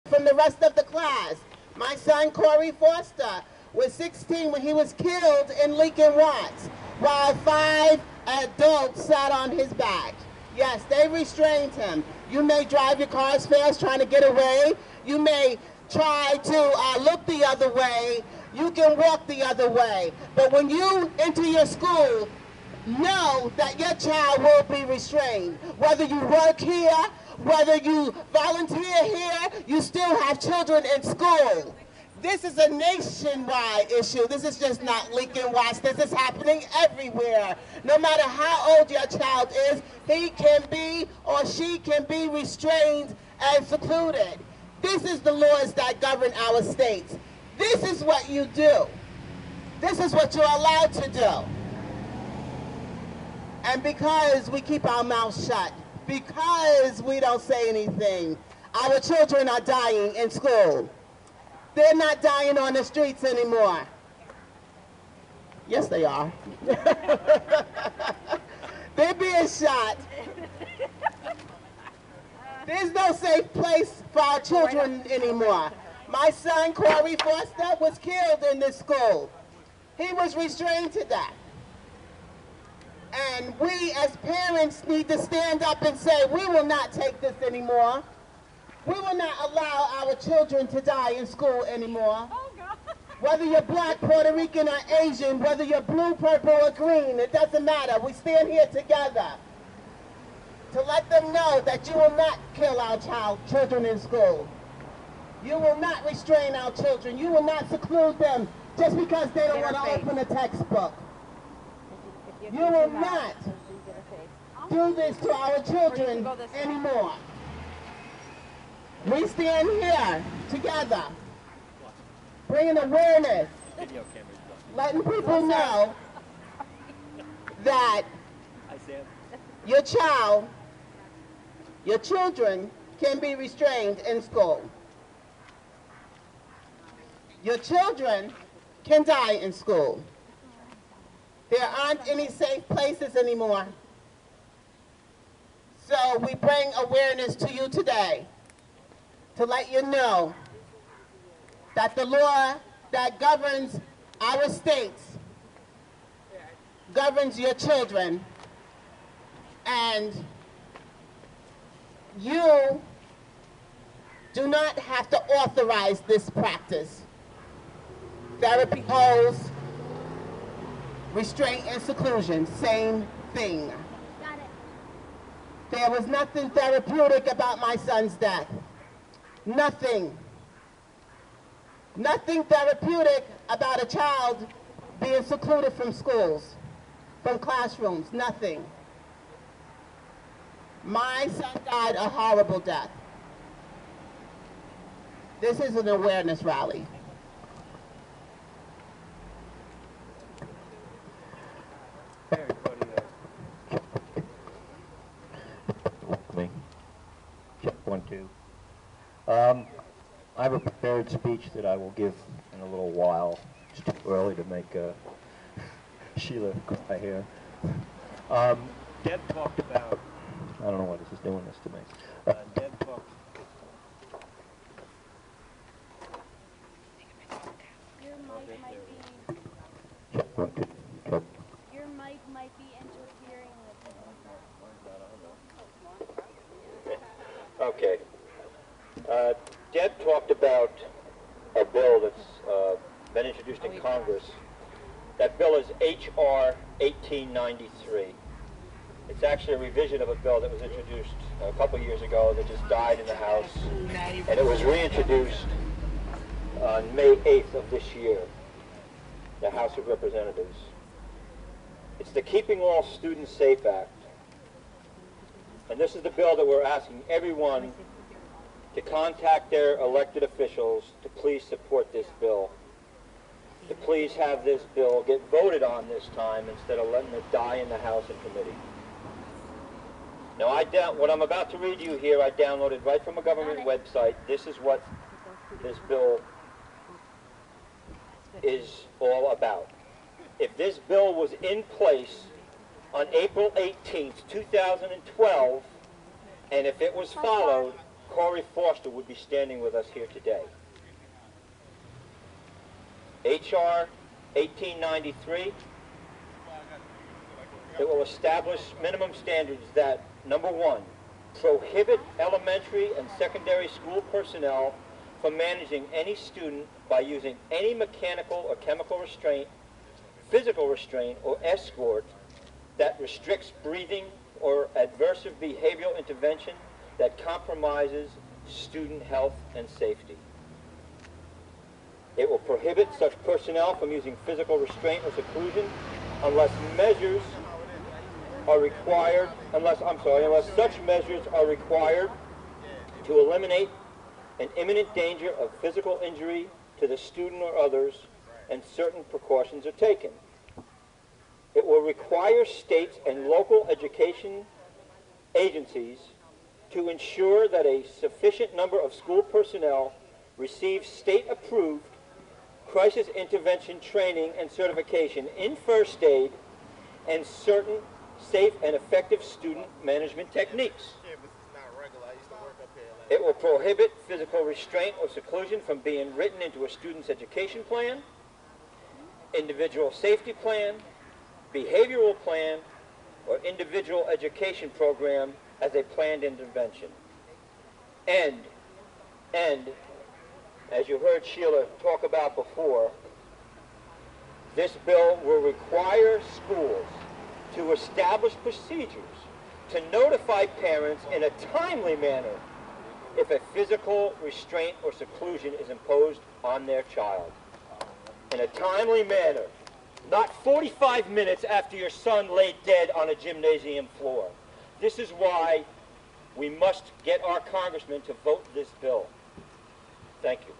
from the rest of the class. My son, Corey Foster, was 16 when he was killed in Lincoln Watts, while 5 adults sat on his back. Yes, they restrained him. You may drive your cars fast trying to get away. You may try to look the other way. You can walk the other way. But when you enter your school, know that your child will be restrained. Whether you work here, whether you volunteer here, you still have children in school. This is a nationwide issue. This is just not Lincoln Watts. This is happening everywhere. No matter how old your child is, he can be or she can be restrained and secluded. This is the laws that govern our states. This is what you do. This is what you're allowed to do. And because we keep our mouths shut, because we don't say anything, our children are dying in school. They're not dying on the streets anymore. Yes, they are. They're being shot. There's no safe place for our children anymore. My son, Corey Foster, was killed in this school. He was restrained to death. And we as parents need to stand up and say, we will not take this anymore. We will not allow our children to die in school anymore. Oh, God. Whether you're black, Puerto Rican, or Asian, whether you're blue, purple, or green, it doesn't matter. We stand here together to let them know that you will not kill our children in school. You will not restrain our children. You will not seclude them just because they don't want to open a textbook. You will not do this to our children anymore. We stand here together, bringing awareness, letting people know that your children can be restrained in school. Your children can die in school. There aren't any safe places anymore. So we bring awareness to you today to let you know that the law that governs our states governs your children, and you do not have to authorize this practice. Therapy holds, restraint and seclusion, same thing. Got it. There was nothing therapeutic about my son's death. Nothing. Nothing therapeutic about a child being secluded from schools, from classrooms, nothing. My son died a horrible death. This is an awareness rally. Check 1, 2. I have a prepared speech that I will give in a little while. It's too early to make Sheila cry here. Deb talked about, I don't know why this is doing this to me. Deb talked. Your mic might be. Check 1, 2. Check. Your mic might be interfering with it. Okay. Deb talked about a bill that's been introduced in Congress. That bill is H.R. 1893. It's actually a revision of a bill that was introduced a couple years ago that just died in the House, and it was reintroduced on May 8th of this year, the House of Representatives. It's the Keeping All Students Safe Act. And this is the bill that we're asking everyone to contact their elected officials to please support this bill. To please have this bill get voted on this time instead of letting it die in the House and committee. Now, what I'm about to read you here, I downloaded right from a government website. This is what this bill is all about. If this bill was in place on April 18th, 2012, and if it was followed, Corey Foster would be standing with us here today. H.R. 1893, it will establish minimum standards that, number one, prohibit elementary and secondary school personnel from managing any student by using any mechanical or chemical restraint, physical restraint, or escort that restricts breathing or adverse behavioral intervention that compromises student health and safety. It will prohibit such personnel from using physical restraint or seclusion unless such measures are required to eliminate an imminent danger of physical injury to the student or others, and certain precautions are taken. It will require states and local education agencies to ensure that a sufficient number of school personnel receive state-approved crisis intervention training and certification in first aid and certain safe and effective student management techniques. It will prohibit physical restraint or seclusion from being written into a student's education plan, individual safety plan, behavioral plan, or individual education program as a planned intervention. And as you heard Sheila talk about before, this bill will require schools to establish procedures to notify parents in a timely manner if a physical restraint or seclusion is imposed on their child. In a timely manner, not 45 minutes after your son lay dead on a gymnasium floor. This is why we must get our congressman to vote this bill. Thank you.